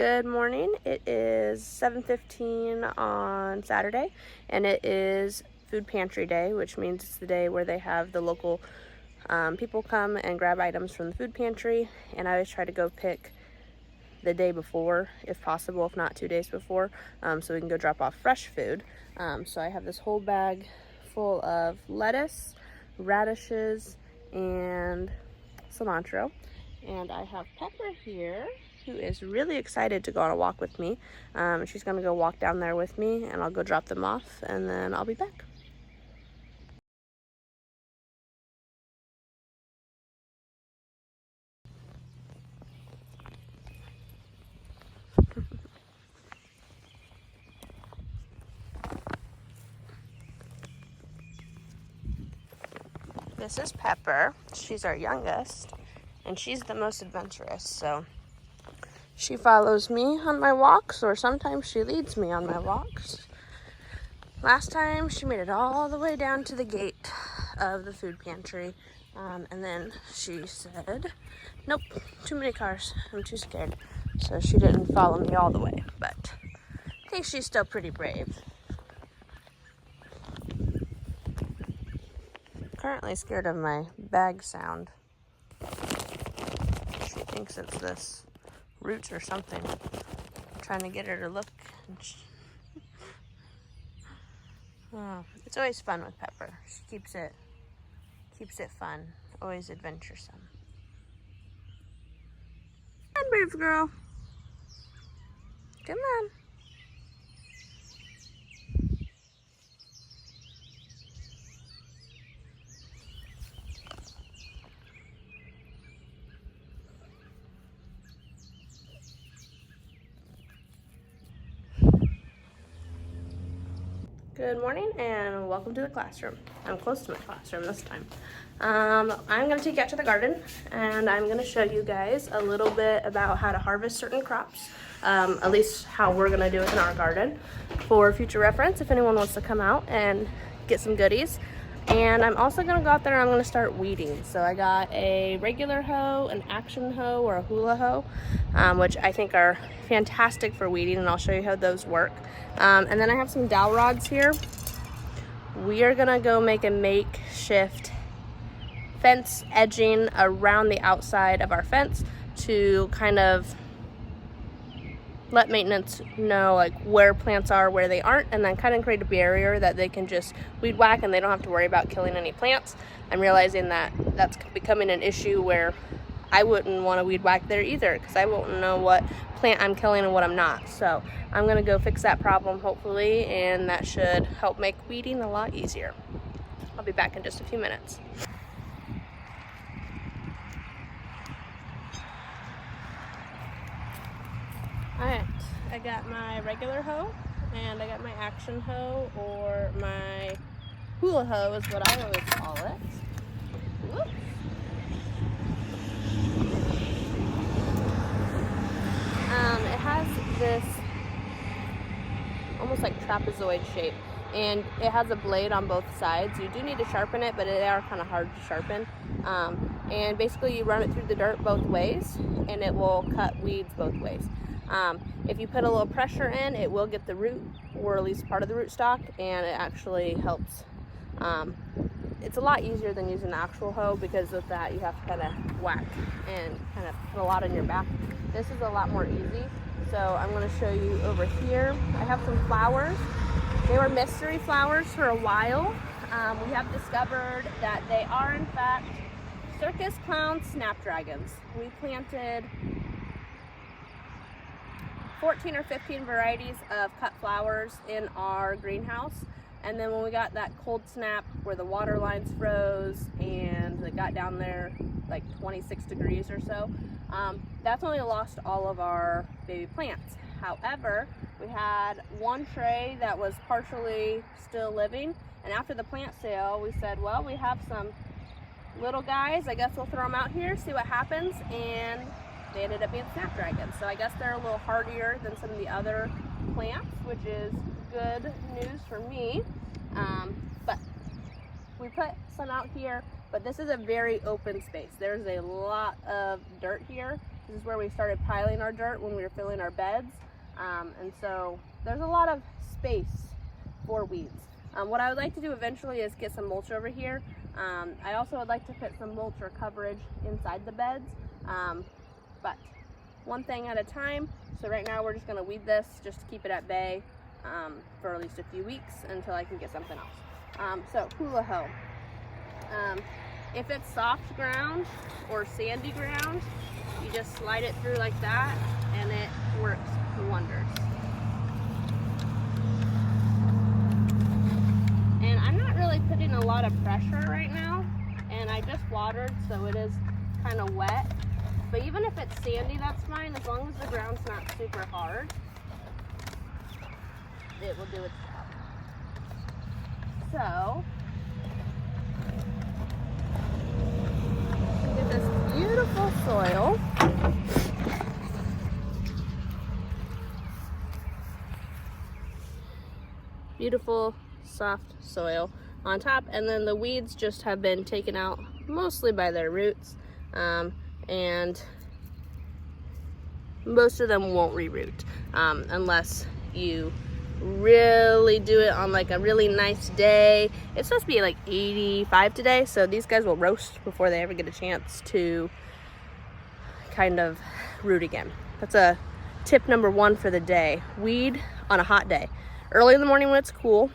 Good morning. It is 7:15 on Saturday, and it is Food Pantry Day, which means it's the day where they have the local people come and grab items from the food pantry. And I always try to go pick the day before, if possible, if not 2 days before, so we can go drop off fresh food. So I have this whole bag full of lettuce, radishes, and cilantro. And I have Pepper here, who is really excited to go on a walk with me. She's gonna go walk down there with me, and I'll go drop them off, and then I'll be back. This is Pepper. She's our youngest, and she's the most adventurous, so she follows me on my walks, or sometimes she leads me on my walks. Last time, she made it all the way down to the gate of the food pantry, and then she said, nope, too many cars, I'm too scared. So she didn't follow me all the way, but I think she's still pretty brave. Currently scared of my bag sound. She thinks it's this roots or something. I'm trying to get her to look. Oh, it's always fun with Pepper. She keeps it fun, always adventuresome. Come on, brave girl. Come on. Good morning and welcome to the classroom. I'm close to my classroom this time. I'm going to take you out to the garden, and I'm going to show you guys a little bit about how to harvest certain crops, at least how we're going to do it in our garden for future reference if anyone wants to come out and get some goodies. And I'm also going to go out there and I'm going to start weeding. So I got a regular hoe, an action hoe, or a hula hoe, which I think are fantastic for weeding, and I'll show you how those work. And then I have some dowel rods here. We are going to go make a makeshift fence edging around the outside of our fence to kind of let maintenance know like where plants are, where they aren't, and then kind of create a barrier that they can just weed whack and they don't have to worry about killing any plants. I'm realizing that that's becoming an issue where I wouldn't want to weed whack there either, because I won't know what plant I'm killing and what I'm not. So I'm going to go fix that problem hopefully, and that should help make weeding a lot easier. I'll be back in just a few minutes. Alright, I got my regular hoe, and I got my action hoe, or my hula hoe is what I always call it. Whoop. It has this almost like trapezoid shape, and it has a blade on both sides. You do need to sharpen it, but they are kind of hard to sharpen. And basically you run it through the dirt both ways, and it will cut weeds both ways. If you put a little pressure in, it will get the root, or at least part of the rootstock, and it actually helps. It's a lot easier than using the actual hoe, because with that you have to kind of whack and kind of put a lot on your back. This is a lot more easy. So I'm going to show you over here. I have some flowers. They were mystery flowers for a while. We have discovered that they are in fact circus clown snapdragons. We planted 14 or 15 varieties of cut flowers in our greenhouse, and then when we got that cold snap where the water lines froze and it got down there like 26 degrees or so, that's when we lost all of our baby plants. However, we had one tray that was partially still living, and after the plant sale we said, well, we have some little guys, I guess we'll throw them out here, see what happens, and they ended up being snapdragons. So I guess they're a little hardier than some of the other plants, which is good news for me. But we put some out here, but this is a very open space. There's a lot of dirt here, This is where we started piling our dirt when we were filling our beds. And so there's a lot of space for weeds. What I would like to do eventually is get some mulch over here. I also would like to put some mulch or coverage inside the beds, but one thing at a time. So right now we're just going to weed this just to keep it at bay for at least a few weeks until I can get something else. So hula hoe. If it's soft ground or sandy ground, you just slide it through like that and it works wonders. And I'm not really putting a lot of pressure right now, and I just watered, so it is kind of wet. But even if it's sandy, that's fine, as long as the ground's not super hard. It will do its job. So, get this beautiful soil. Beautiful soft soil on top, and then the weeds just have been taken out mostly by their roots, and most of them won't reroot unless you really do it on like a really nice day. It's supposed to be like 85 today, so these guys will roast before they ever get a chance to kind of root again. That's a tip number one for the day. Weed on a hot day. Early in the morning when it's cool,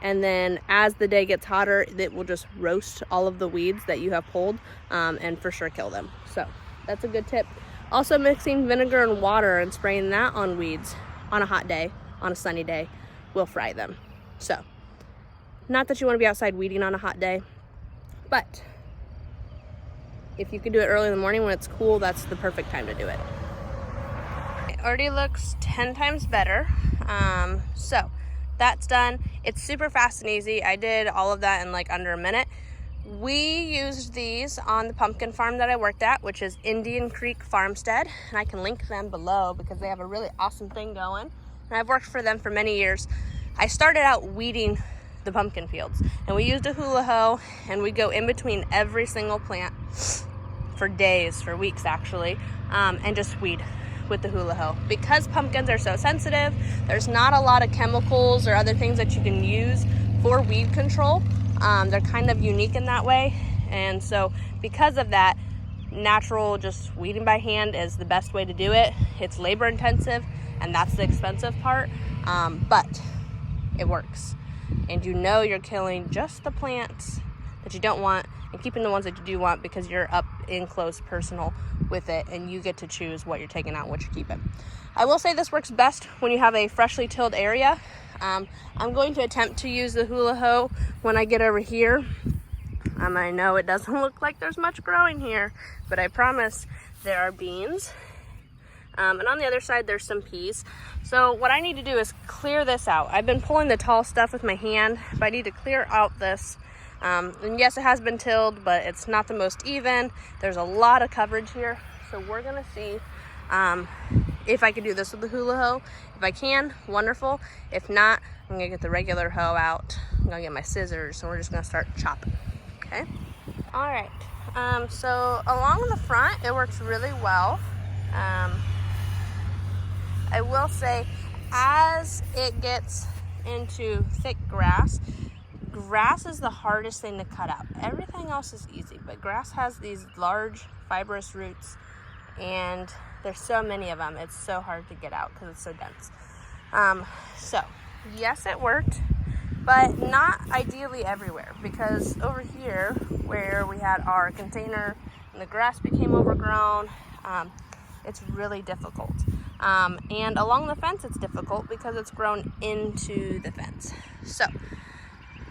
and then as the day gets hotter, it will just roast all of the weeds that you have pulled, and for sure kill them. So that's a good tip. Also, mixing vinegar and water and spraying that on weeds on a hot day, on a sunny day, will fry them. So, not that you want to be outside weeding on a hot day, but if you can do it early in the morning when it's cool, that's the perfect time to do it. It already looks 10 times better. So that's done. It's super fast and easy. I did all of that in like under a minute. We used these on the pumpkin farm that I worked at, which is Indian Creek Farmstead, and I can link them below because they have a really awesome thing going, and I've worked for them for many years. I started out weeding the pumpkin fields, and we used a hula hoe, and we go in between every single plant for days, for weeks actually, and just weed with the hula hoe. Because pumpkins are so sensitive, there's not a lot of chemicals or other things that you can use for weed control. They're kind of unique in that way, and so because of that, natural just weeding by hand is the best way to do it. It's labor intensive, and that's the expensive part, but it works, and you know you're killing just the plants that you don't want and keeping the ones that you do want, because you're up in close personal with it, and you get to choose what you're taking out and what you're keeping. I will say this works best when you have a freshly tilled area. I'm going to attempt to use the hula hoe when I get over here. I know it doesn't look like there's much growing here, but I promise there are beans. And on the other side, there's some peas. So what I need to do is clear this out. I've been pulling the tall stuff with my hand, but I need to clear out this. And yes, it has been tilled, but it's not the most even. There's a lot of coverage here. So we're gonna see if I can do this with the hula hoe. If I can, wonderful. If not, I'm gonna get the regular hoe out. I'm gonna get my scissors, and we're just gonna start chopping, okay? All right, so along the front, it works really well. I will say, as it gets into thick grass, grass is the hardest thing to cut out. Everything else is easy, but grass has these large fibrous roots, and there's so many of them. It's so hard to get out because it's so dense. So yes, it worked, but not ideally everywhere, because over here where we had our container and the grass became overgrown, it's really difficult. And along the fence, it's difficult because it's grown into the fence. So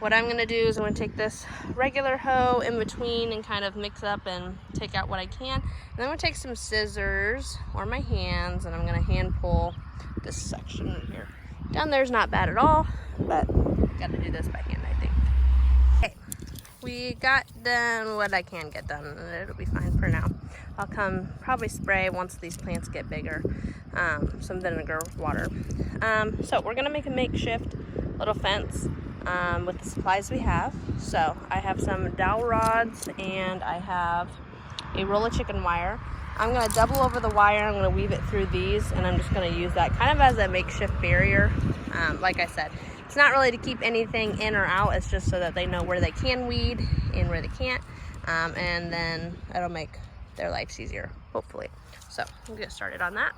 what I'm gonna do is I'm gonna take this regular hoe in between and kind of mix up and take out what I can. And then I'm gonna take some scissors or my hands, and I'm gonna hand pull this section right here. Down there's not bad at all, but gotta do this by hand, I think. Okay, we got done what I can get done, and it'll be fine for now. I'll come probably spray once these plants get bigger, some vinegar with water. So we're gonna make a makeshift little fence with the supplies we have. So I have some dowel rods, and I have a roll of chicken wire. I'm gonna double over the wire. I'm gonna weave it through these, and I'm just gonna use that kind of as a makeshift barrier. Like I said, it's not really to keep anything in or out. It's just so that they know where they can weed and where they can't. And then it'll make their lives easier, hopefully. So we'll get started on that.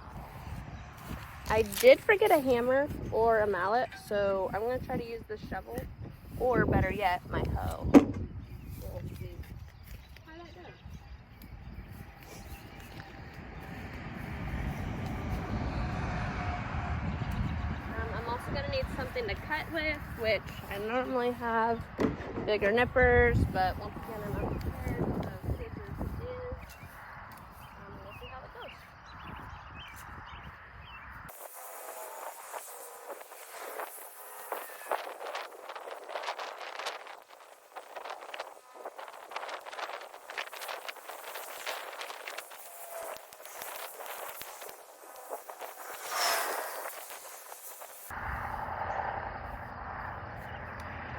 I did forget a hammer or a mallet, so I'm gonna try to use this shovel, or better yet, my hoe. We'll see how that goes. I'm also gonna need something to cut with, which I normally have bigger nippers, but once again, I'm not prepared, so safe as it is. We'll see how it goes.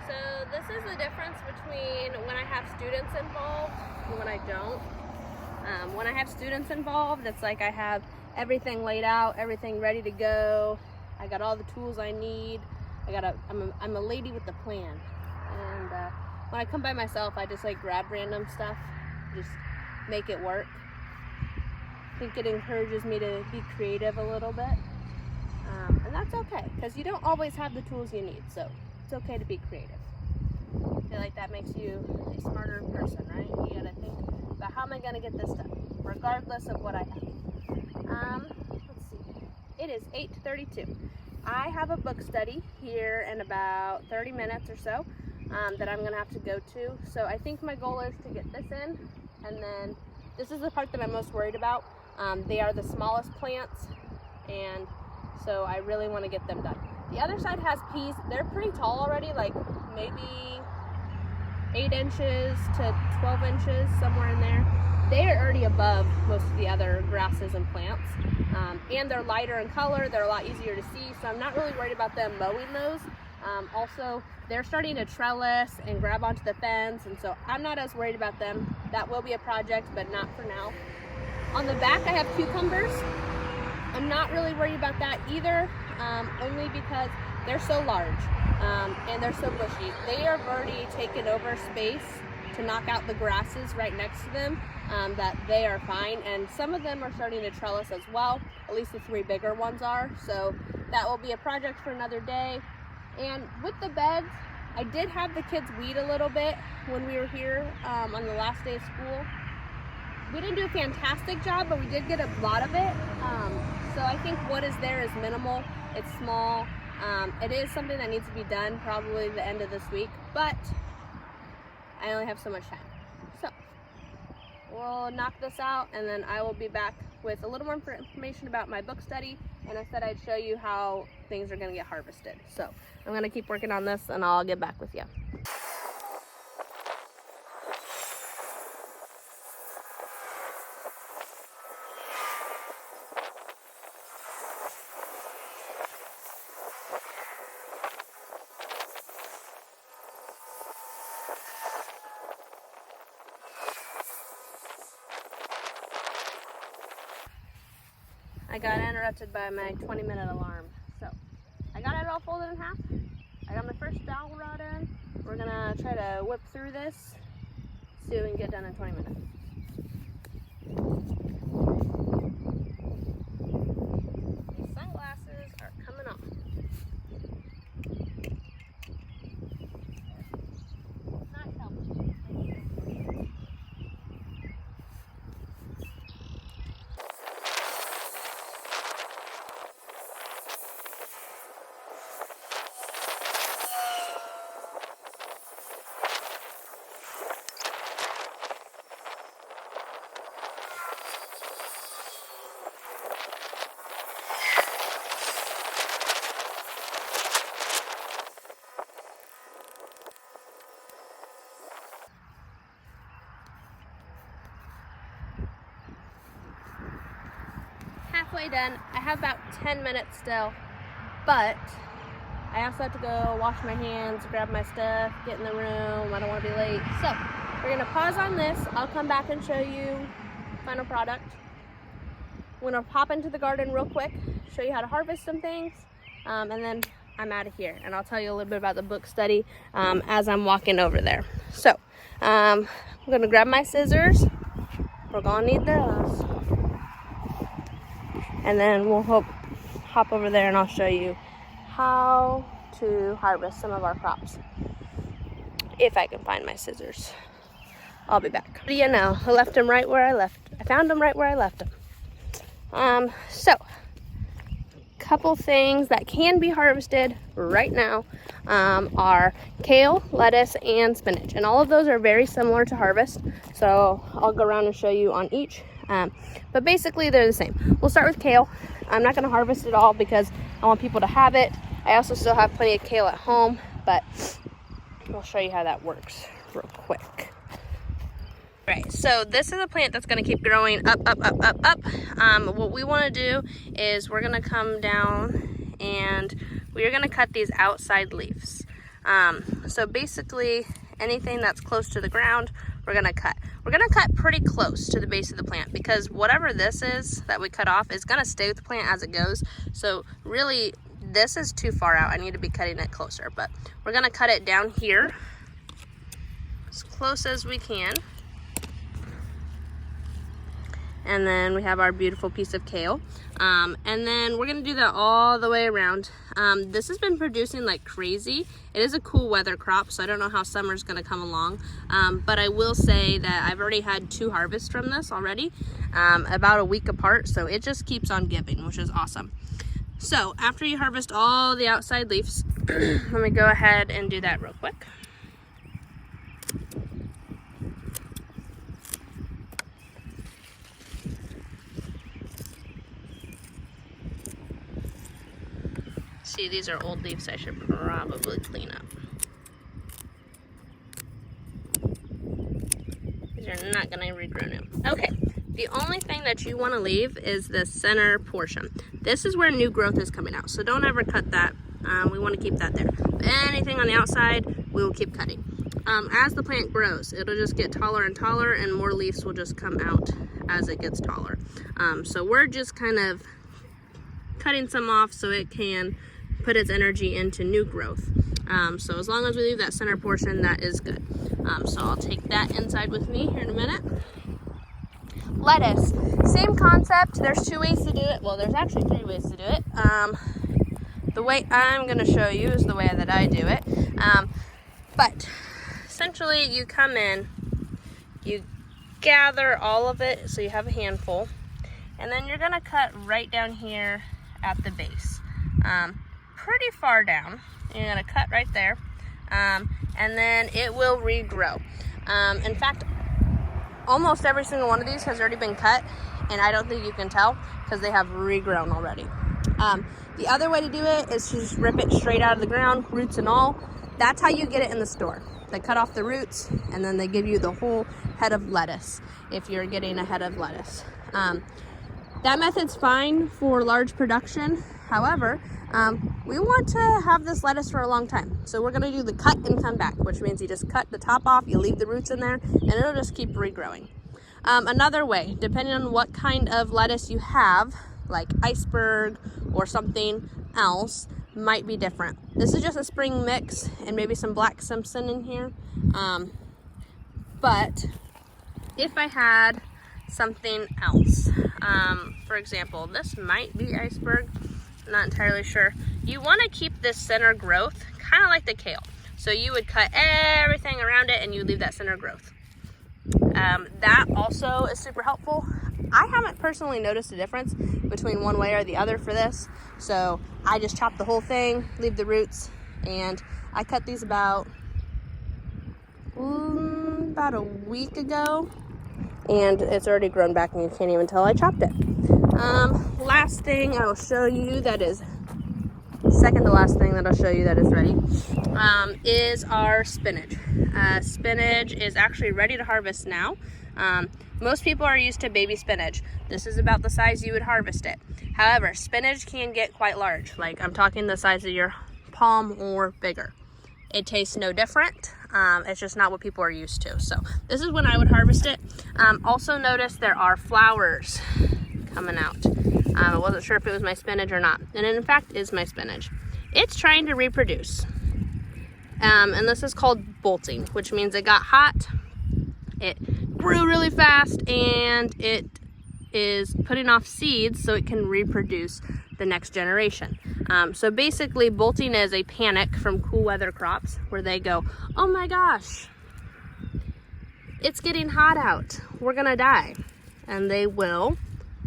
So this is the difference between when I have students involved and when I don't. When I have students involved, it's like I have everything laid out, everything ready to go. I got all the tools I need. I'm a lady with a plan. And when I come by myself, I just like grab random stuff, just make it work. I think it encourages me to be creative a little bit. And that's okay, because you don't always have the tools you need, so it's okay to be creative. I feel like that makes you a smarter person, right? You gotta think about how am I gonna get this done, regardless of what I have. Let's see. It is 8:32. I have a book study here in about 30 minutes or so that I'm gonna have to go to. So I think my goal is to get this in, and then this is the part that I'm most worried about. They are the smallest plants, and so I really want to get them done. The other side has peas. They're pretty tall already, like maybe 8 inches to 12 inches, somewhere in there. They are already above most of the other grasses and plants. And they're lighter in color. They're a lot easier to see, so I'm not really worried about them mowing those. Also, they're starting to trellis and grab onto the fence, and so I'm not as worried about them. That will be a project, but not for now. On the back, I have cucumbers. I'm not really worried about that either, only because they're so large and they're so bushy. They have already taken over space to knock out the grasses right next to them, that they are fine. And some of them are starting to trellis as well, at least the 3 bigger ones are. So that will be a project for another day. And with the beds, I did have the kids weed a little bit when we were here on the last day of school. We didn't do a fantastic job, but we did get a lot of it. So I think what is there is minimal. It's small. It is something that needs to be done probably the end of this week, but I only have so much time. So we'll knock this out, and then I will be back with a little more information about my book study, and I said I'd show you how things are going to get harvested. So I'm going to keep working on this, and I'll get back with you. I got interrupted by my 20-minute alarm. So I got it all folded in half. I got my first dowel rod in. We're gonna try to whip through this, see what we can get done in 20 minutes. These sunglasses are coming off. Not helping. Halfway done. I have about 10 minutes still, but I also have to go wash my hands, grab my stuff, get in the room. I don't want to be late. So we're gonna pause on this. I'll come back and show you final product, I'm gonna pop into the garden real quick, show you how to harvest some things, and then I'm out of here, and I'll tell you a little bit about the book study as I'm walking over there. So I'm gonna grab my scissors. We're gonna need those, and then we'll hop over there and I'll show you how to harvest some of our crops. If I can find my scissors, I'll be back. What do you know? I left them right where I found them right where I left them. So couple things that can be harvested right now are kale, lettuce, and spinach, and all of those are very similar to harvest, so I'll go around and show you on each, but basically they're the same. We'll start with kale. I'm not going to harvest it all because I want people to have it. I also still have plenty of kale at home, but I'll show you how that works real quick. Right, so this is a plant that's going to keep growing up. What we want to do is we're going to come down and we're going to cut these outside leaves. So basically anything that's close to the ground, we're going to cut. We're going to cut pretty close to the base of the plant because whatever this is that we cut off is going to stay with the plant as it goes. So really, this is too far out. I need to be cutting it closer, but we're going to cut it down here as close as we can. And then we have our beautiful piece of kale. And then we're gonna do that all the way around. This has been producing like crazy. It is a cool weather crop, so I don't know how summer's gonna come along. But I will say that I've already had 2 harvests from this already, about a week apart, so it just keeps on giving, which is awesome. So after you harvest all the outside leaves, let me go ahead and do that real quick. See, these are old leaves I should probably clean up. These are not gonna regrow now. Okay, the only thing that you wanna leave is the center portion. This is where new growth is coming out, so don't ever cut that. We wanna keep that there. But anything on the outside, we will keep cutting. As the plant grows, it'll just get taller and taller and more leaves will just come out as it gets taller. So we're just kind of cutting some off so it can put its energy into new growth. So as long as we leave that center portion, that is good. So I'll take that inside with me here in a minute. Lettuce, same concept. There's 2 ways to do it. Well, there's actually 3 ways to do it. The way I'm gonna show you is the way that I do it. But essentially you come in, you gather all of it so you have a handful, and then you're gonna cut right down here at the base. Pretty far down. You're gonna cut right there, and then it will regrow. In fact, almost every single one of these has already been cut, and I don't think you can tell because they have regrown already. The other way to do it is to just rip it straight out of the ground, roots and all. That's how you get it in the store. They cut off the roots and then they give you the whole head of lettuce if you're getting a head of lettuce. That method's fine for large production. However, we want to have this lettuce for a long time. So we're gonna do the cut and come back, which means you just cut the top off, you leave the roots in there, and it'll just keep regrowing. Another way, depending on what kind of lettuce you have, like iceberg or something else, might be different. This is just a spring mix and maybe some black Simpson in here. But if I had something else, for example, this might be iceberg, I'm not entirely sure. You want to keep this center growth kind of like the kale. So you would cut everything around it and you leave that center growth. That also is super helpful. I haven't personally noticed a difference between one way or the other for this. So I just chop the whole thing, leave the roots, and I cut these about a week ago, and it's already grown back and you can't even tell I chopped it. Last thing I will show you that is, second to last thing that I'll show you that is ready, is our spinach. Spinach is actually ready to harvest now. Most people are used to baby spinach. This is about the size you would harvest it. However, spinach can get quite large. Like I'm talking the size of your palm or bigger. It tastes no different. It's just not what people are used to. So this is when I would harvest it. Also notice there are flowers coming out. I wasn't sure if it was my spinach or not, and it in fact is my spinach. It's trying to reproduce, and this is called bolting, which means it got hot, it grew really fast, and it is putting off seeds so it can reproduce the next generation. So basically, bolting is a panic from cool weather crops where they go, oh my gosh, it's getting hot out, we're gonna die. And they will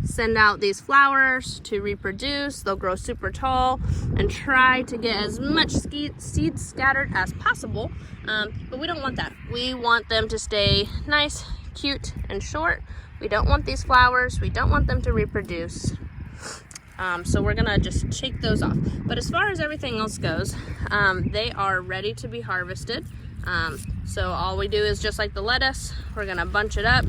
send out these flowers to reproduce. They'll grow super tall and try to get as much seeds scattered as possible, but we don't want that. We want them to stay nice, cute, and short. We don't want these flowers. We don't want them to reproduce. So we're gonna just shake those off. But as far as everything else goes, they are ready to be harvested. So all we do is just like the lettuce, we're gonna bunch it up,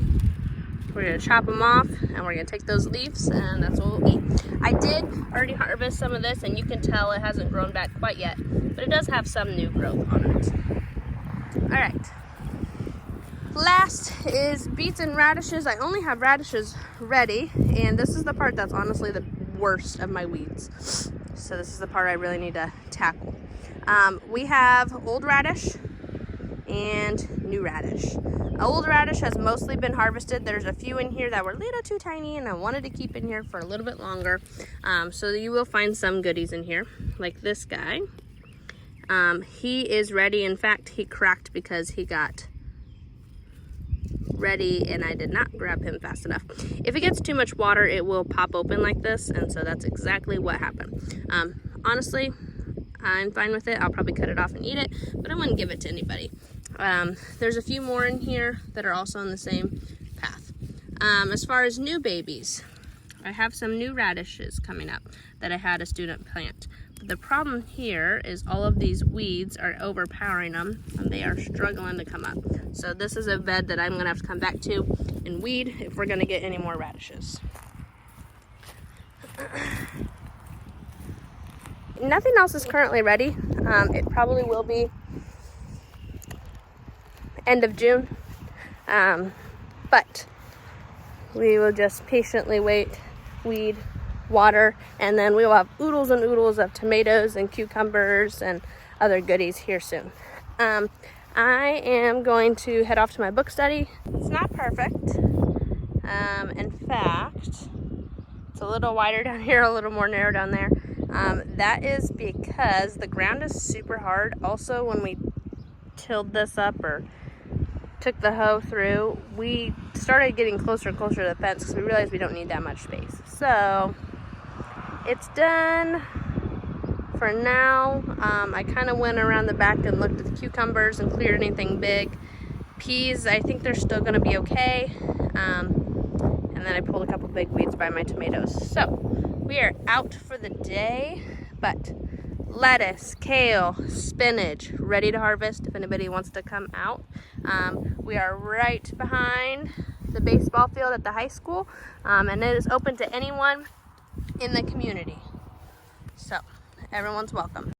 we're gonna chop them off, and we're gonna take those leaves, and that's what we'll eat. I did already harvest some of this, and you can tell it hasn't grown back quite yet, but it does have some new growth on it. All right. Last is beets and radishes. I only have radishes ready, and this is the part that's honestly the worst of my weeds. So this is the part I really need to tackle. We have old radish and new radish. Old radish has mostly been harvested. There's a few in here that were a little too tiny, and I wanted to keep in here for a little bit longer. So you will find some goodies in here, like this guy. He is ready. In fact, he cracked because he got ready and I did not grab him fast enough. If it gets too much water, it will pop open like this, and so that's exactly what happened. Honestly, I'm fine with it. I'll probably cut it off and eat it, but I wouldn't give it to anybody. There's a few more in here that are also on the same path. As far as new babies, I have some new radishes coming up that I had a student plant. But the problem here is all of these weeds are overpowering them, and they are struggling to come up. So this is a bed that I'm gonna have to come back to and weed if we're gonna get any more radishes. Nothing else is currently ready. It probably will be end of June, but we will just patiently wait, weed, water, and then we will have oodles and oodles of tomatoes and cucumbers and other goodies here soon. I am going to head off to my book study. It's not perfect. In fact, it's a little wider down here, a little more narrow down there. That is because the ground is super hard. Also, when we tilled this up or took the hoe through, we started getting closer and closer to the fence because we realized we don't need that much space. So it's done for now. I kind of went around the back and looked at the cucumbers and cleared anything big. Peas, I think they're still going to be okay. And then I pulled a couple big weeds by my tomatoes. So we are out for the day, but lettuce, kale, spinach, ready to harvest if anybody wants to come out. We are right behind the baseball field at the high school, and it is open to anyone in the community. So everyone's welcome.